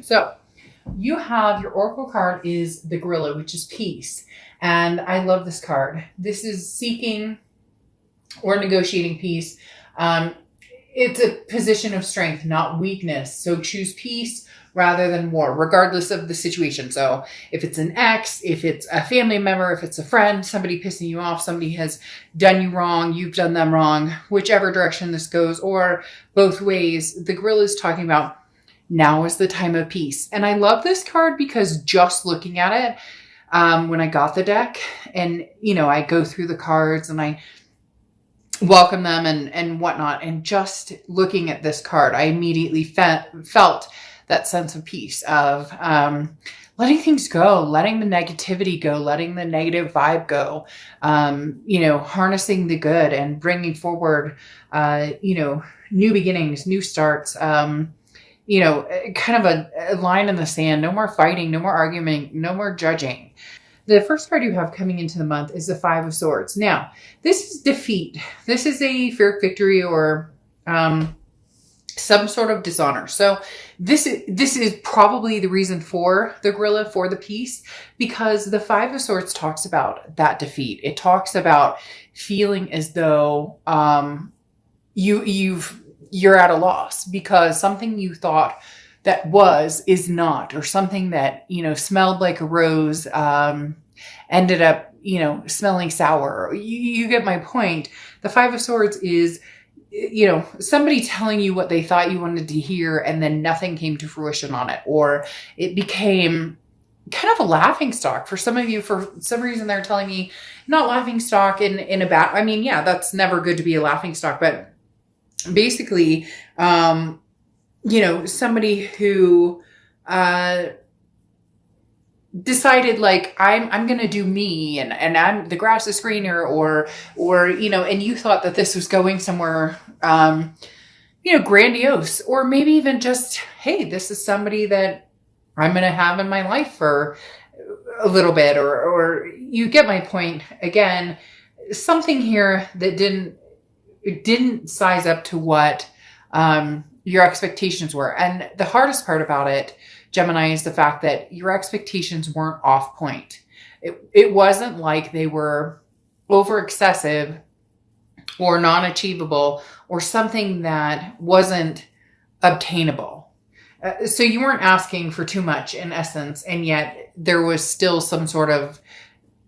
So you have your oracle card is the gorilla, which is peace. And I love this card. This is seeking or negotiating peace. Um, it's a position of strength, not weakness. So choose peace rather than war, regardless of the situation. So if it's an ex, if it's a family member, if it's a friend, somebody pissing you off, somebody has done you wrong, you've done them wrong, whichever direction this goes, or both ways, the gorilla is talking about now is the time of peace. And I love this card because just looking at it, when I got the deck and, I go through the cards and I welcome them and whatnot. And just looking at this card, I immediately felt that sense of peace of letting things go, letting the negativity go, letting the negative vibe go, harnessing the good and bringing forward, new beginnings, new starts, kind of a line in the sand. No more fighting, no more arguing, no more judging. The first card you have coming into the month is the Five of Swords. Now, this is defeat. This is a Pyrrhic victory or some sort of dishonor. So this is probably the reason for the gorilla, for the peace, because the Five of Swords talks about that defeat. It talks about feeling as though you're at a loss because something you thought that is not, or something that, smelled like a rose, ended up, smelling sour. You get my point. The Five of Swords is, somebody telling you what they thought you wanted to hear and then nothing came to fruition on it, or it became kind of a laughing stock for some of you. For some reason, they're telling me not laughing stock in a bad, yeah, that's never good to be a laughing stock, but basically, somebody who decided like I'm gonna do me and I'm the grass is greener or and you thought that this was going somewhere grandiose, or maybe even just, hey, this is somebody that I'm gonna have in my life for a little bit, or you get my point. Again, something here that didn't size up to what your expectations were. And the hardest part about it, Gemini, is the fact that your expectations weren't off point. It wasn't like they were over excessive or non-achievable or something that wasn't obtainable. So you weren't asking for too much in essence, and yet there was still some sort of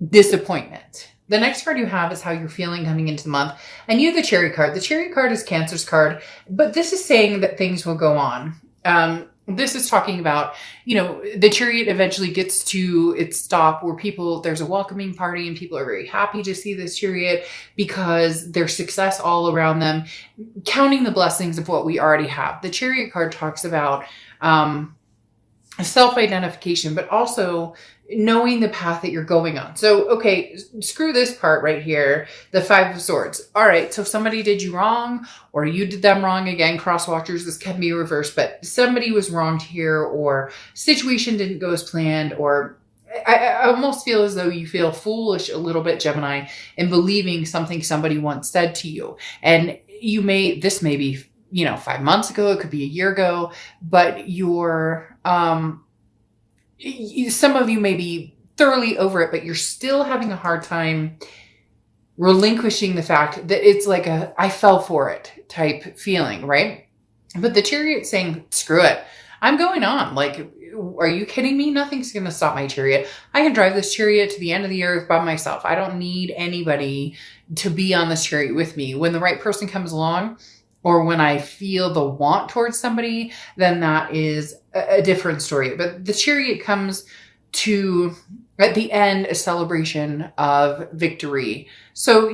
disappointment. The next card you have is how you're feeling coming into the month. And you have the Chariot card. The Chariot card is Cancer's card, but this is saying that things will go on. This is talking about, the Chariot eventually gets to its stop where there's a welcoming party and people are very happy to see this Chariot because there's success all around them, counting the blessings of what we already have. The Chariot card talks about self-identification, but also knowing the path that you're going on. So, okay, screw this part right here, the Five of Swords. All right, so somebody did you wrong, or you did them wrong. Again, cross watchers, this can be reversed, but somebody was wronged here, or situation didn't go as planned, or I almost feel as though you feel foolish a little bit, Gemini, in believing something somebody once said to you. And this may be 5 months ago, it could be a year ago, but some of you may be thoroughly over it, but you're still having a hard time relinquishing the fact that it's like I fell for it type feeling, right? But the Chariot saying, screw it. I'm going on. Like, are you kidding me? Nothing's going to stop my Chariot. I can drive this Chariot to the end of the earth by myself. I don't need anybody to be on this Chariot with me. When the right person comes along, or when I feel the want towards somebody, then that is a different story. But the Chariot comes to, at the end, a celebration of victory. So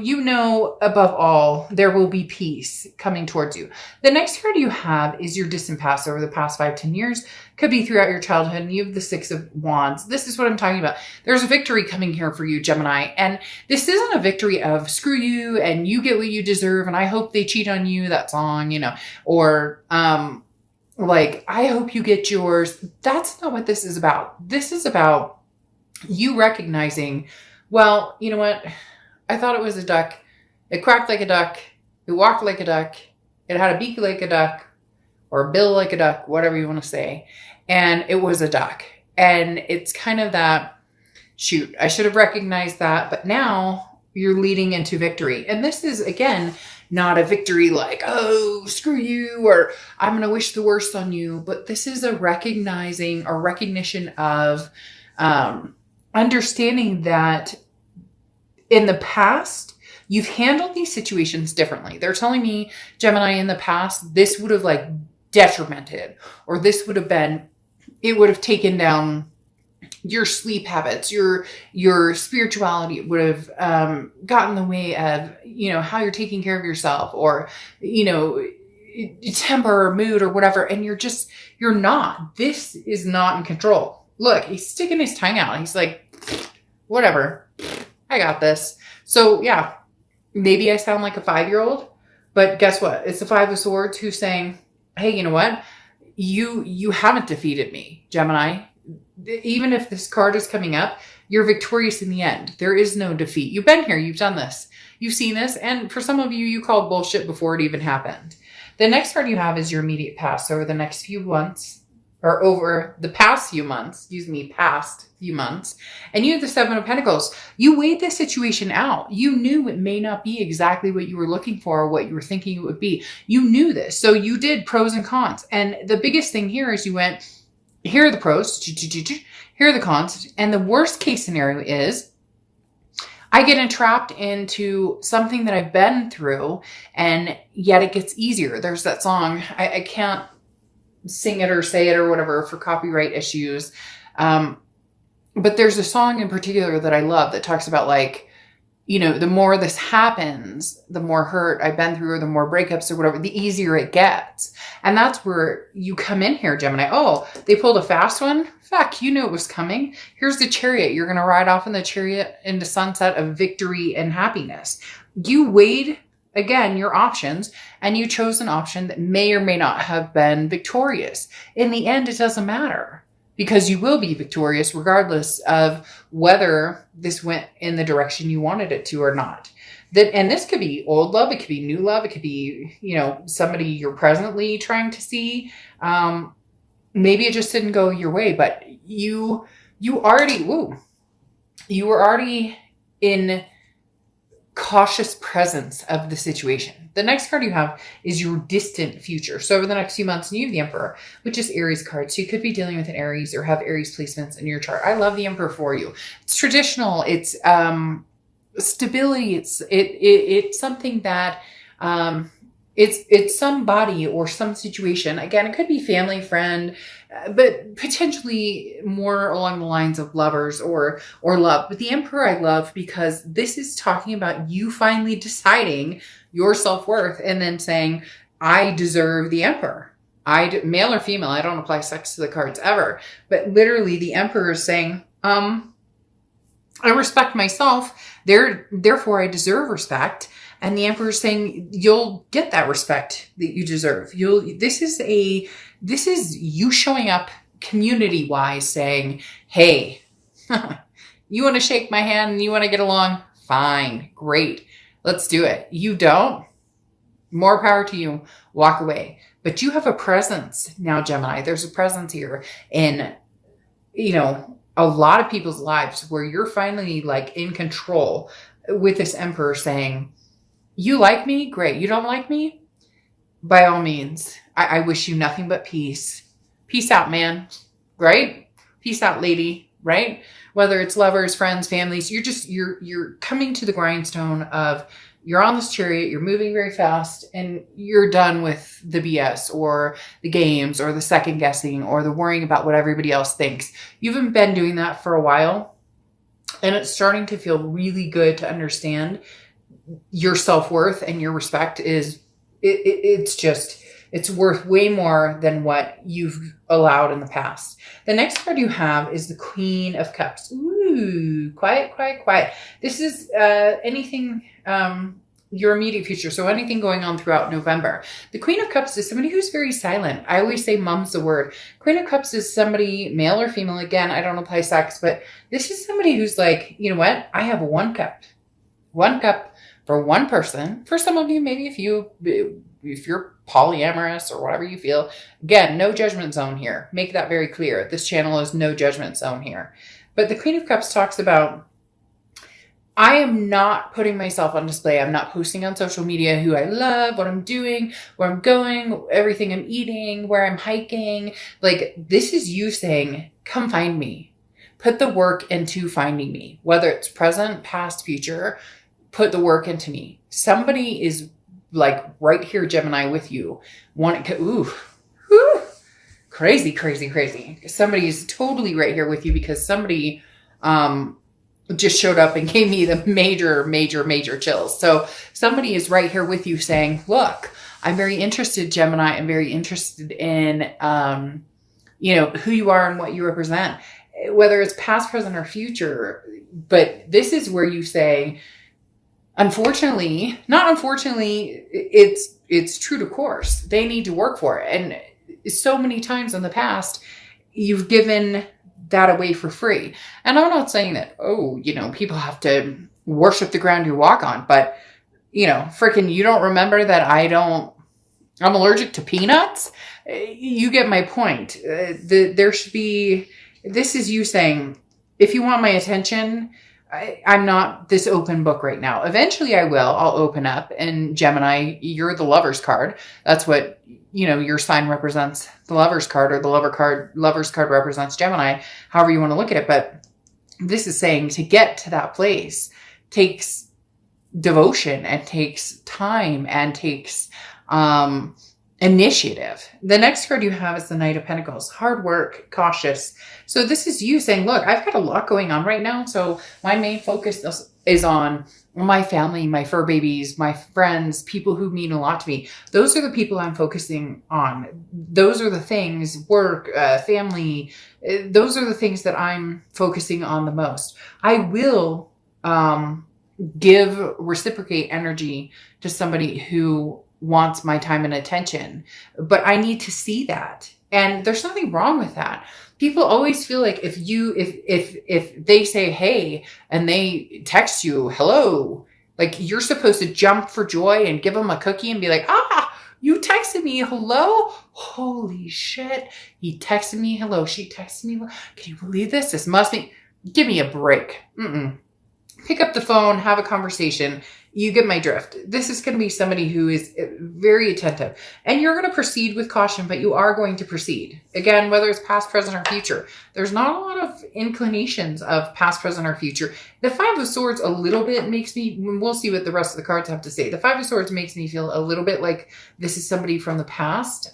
above all, there will be peace coming towards you. The next card you have is your distant past over the past 5-10 years. Could be throughout your childhood, and you have the Six of Wands. This is what I'm talking about. There's a victory coming here for you, Gemini. And this isn't a victory of screw you and you get what you deserve and I hope they cheat on you, that song, or like, I hope you get yours. That's not what this is about. This is about you recognizing, well, you know what? I thought it was a duck. It quacked like a duck. It walked like a duck. It had a beak like a duck, or a bill like a duck, whatever you want to say. and it was a duck. And it's kind of that, shoot, I should have recognized that, but now you're leading into victory. And this is, again, not a victory like, oh, screw you, or I'm going to wish the worst on you. But this is a recognizing or recognition of understanding that in the past, you've handled these situations differently. They're telling me, Gemini, in the past, this would have like detrimented, or this would have been, it would have taken down your sleep habits, your spirituality. It would have gotten in the way of, how you're taking care of yourself, or, temper or mood or whatever. And you're not. This is not in control. Look, he's sticking his tongue out. He's like, whatever, I got this. So yeah, maybe I sound like a 5-year-old, but guess what? It's the Five of Swords who's saying, hey, you know what? You haven't defeated me, Gemini. Even if this card is coming up, you're victorious in the end. There is no defeat. You've been here. You've done this. You've seen this. And for some of you, you called bullshit before it even happened. The next card you have is your immediate past. Over the next few months, or over the past few months, and you have the Seven of Pentacles. You weighed this situation out. You knew it may not be exactly what you were looking for or what you were thinking it would be. You knew this. So you did pros and cons. And the biggest thing here is you went, here are the pros, here are the cons. And the worst case scenario is I get entrapped into something that I've been through, and yet it gets easier. There's that song. I can't sing it or say it or whatever for copyright issues. But there's a song in particular that I love that talks about like, the more this happens, the more hurt I've been through, or the more breakups or whatever, the easier it gets. And that's where you come in here, Gemini. Oh, they pulled a fast one? Fuck, you knew it was coming. Here's the Chariot. You're going to ride off in the Chariot into sunset of victory and happiness. You weighed, again, your options, and you chose an option that may or may not have been victorious. In the end, it doesn't matter, because you will be victorious regardless of whether this went in the direction you wanted it to or not. And this could be old love. It could be new love. It could be, somebody you're presently trying to see. Maybe it just didn't go your way, but you were already in cautious presence of the situation. The next card you have is your distant future. So over the next few months, you have the Emperor, which is Aries card. So you could be dealing with an Aries or have Aries placements in your chart. I love the Emperor for you. It's traditional. It's stability. It's something that it's somebody or some situation. Again, it could be family, friend, but potentially more along the lines of lovers or love. But the Emperor I love because this is talking about you finally deciding your self-worth and then saying, I deserve the Emperor. Male or female, I don't apply sex to the cards ever. But literally the Emperor is saying, I respect myself, therefore I deserve respect. And the Emperor is saying, you'll get that respect that you deserve. This is you showing up community-wise saying, hey, you want to shake my hand and you want to get along? Fine, great. Let's do it. You don't? More power to you. Walk away. But you have a presence now, Gemini. There's a presence here in, a lot of people's lives where you're finally like in control with this Emperor saying, you like me? Great. You don't like me? By all means, I wish you nothing but peace. Peace out, man. Right? Peace out, lady. Right? Whether it's lovers, friends, families, you're coming to the grindstone of you're on this chariot, you're moving very fast, and you're done with the BS or the games or the second guessing or the worrying about what everybody else thinks. You haven't been doing that for a while, and it's starting to feel really good to understand your self-worth and your respect is, it's worth way more than what you've allowed in the past. The next card you have is the Queen of Cups. Ooh, quiet, quiet, quiet. This is anything, your immediate future. So anything going on throughout November. The Queen of Cups is somebody who's very silent. I always say mum's the word. Queen of Cups is somebody, male or female. Again, I don't apply sex, but this is somebody who's like, you know what? I have one cup for one person. For some of you, maybe a few, if you're polyamorous or whatever you feel, again, no judgment zone here. Make that very clear. This channel is no judgment zone here. But the Queen of Cups talks about, I am not putting myself on display. I'm not posting on social media who I love, what I'm doing, where I'm going, everything I'm eating, where I'm hiking. Like, this is you saying, come find me. Put the work into finding me, whether it's present, past, future. Put the work into me. Somebody is like right here, Gemini, with you. Crazy, crazy, crazy. Somebody is totally right here with you because somebody just showed up and gave me the major, major, major chills. So somebody is right here with you saying, look, I'm very interested, Gemini. I'm very interested in, who you are and what you represent, whether it's past, present, or future. But this is where you say, unfortunately, not unfortunately, it's true to course. They need to work for it. And so many times in the past, you've given that away for free. And I'm not saying that, people have to worship the ground you walk on, but freaking, you don't remember that I'm allergic to peanuts? You get my point. There should be, this is you saying, if you want my attention, I'm not this open book right now. Eventually I will. I'll open up. And Gemini, you're the Lover's card. That's what, your sign represents, the Lover's card, or the Lover's card represents Gemini, however you want to look at it. But this is saying to get to that place takes devotion and takes time and takes initiative. The next card you have is the Knight of Pentacles. Hard work, cautious. So this is you saying, look, I've got a lot going on right now. So my main focus is on my family, my fur babies, my friends, people who mean a lot to me. Those are the people I'm focusing on. Those are the things, work, family. Those are the things that I'm focusing on the most. I will reciprocate energy to somebody who wants my time and attention, but I need to see that. And there's nothing wrong with that. People always feel like if they say, hey, and they text you, hello, like you're supposed to jump for joy and give them a cookie and be like, you texted me, hello? Holy shit. He texted me, hello. She texted me. Can you believe this? This must be, give me a break. Pick up the phone, have a conversation. You get my drift. This is going to be somebody who is very attentive, and you're going to proceed with caution, but you are going to proceed. Again, whether it's past, present, or future, there's not a lot of inclinations of past, present, or future. The Five of Swords a little bit makes me, we'll see what the rest of the cards have to say. The Five of Swords makes me feel a little bit like this is somebody from the past,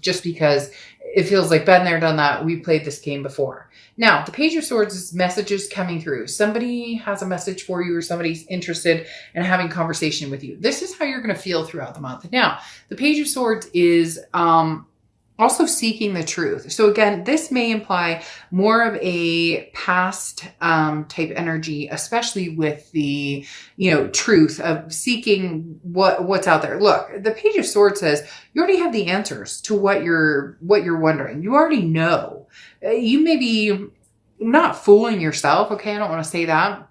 just because it feels like been there, done that. We played this game before. Now, the Page of Swords is messages coming through. Somebody has a message for you, or somebody's interested in having conversation with you. This is how you're going to feel throughout the month. Now, the Page of Swords is also seeking the truth. So again, this may imply more of a past type energy, especially with the, truth of seeking what's out there. Look, the Page of Swords says you already have the answers to what you're wondering. You already know. You may be not fooling yourself. Okay. I don't want to say that.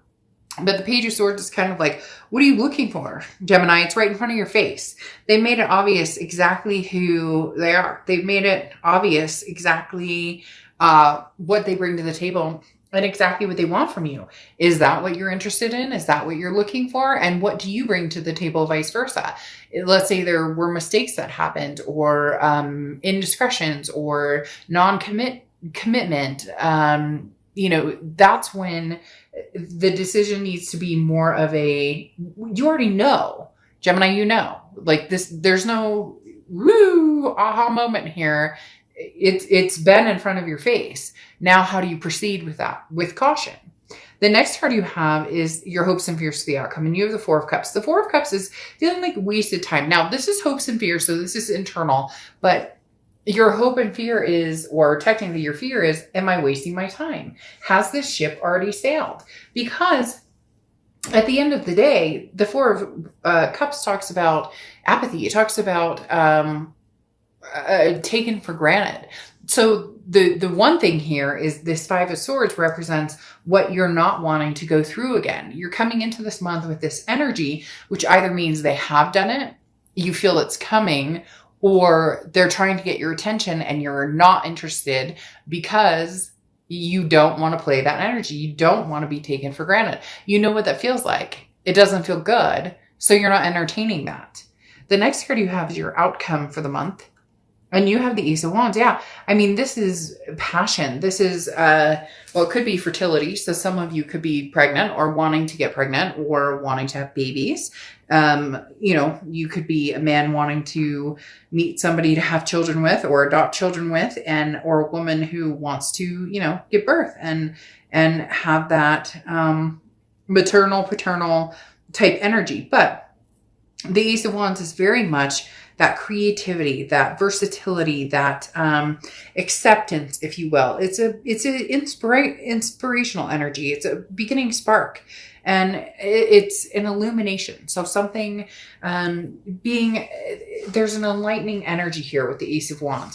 But the Page of Swords is kind of like, what are you looking for, Gemini? It's right in front of your face. They made it obvious exactly who they are. They've made it obvious exactly what they bring to the table and exactly what they want from you. Is that what you're interested in? Is that what you're looking for? And what do you bring to the table, vice versa? Let's say there were mistakes that happened, or indiscretions, or commitment. That's when the decision needs to be more of a, you already know, Gemini, like this, there's no aha moment here. It's been in front of your face. Now, how do you proceed with that? With caution. The next card you have is your hopes and fears for the outcome. And you have the Four of Cups. The Four of Cups is feeling like wasted time. Now, this is hopes and fears. So this is internal, but your hope and fear is, or technically your fear is, am I wasting my time? Has this ship already sailed? Because at the end of the day, the Four of Cups talks about apathy. It talks about taken for granted. So the one thing here is this Five of Swords represents what you're not wanting to go through again. You're coming into this month with this energy, which either means they have done it, you feel it's coming, or they're trying to get your attention and you're not interested because you don't want to play that energy. You don't want to be taken for granted. You know what that feels like. It doesn't feel good. So you're not entertaining that. The next card you have is your outcome for the month. And you have the Ace of Wands. Yeah. I mean, this is passion. This is, well, it could be fertility. So some of you could be pregnant or wanting to get pregnant or wanting to have babies. You know, you could be a man wanting to meet somebody to have children with or adopt children with, and, or a woman who wants to, you know, give birth and have that, maternal, paternal type energy. But the Ace of Wands is very much that creativity, that versatility, that acceptance, if you will. It's an inspirational energy. It's a beginning spark, and it's an illumination. So something there's an enlightening energy here with the Ace of Wands.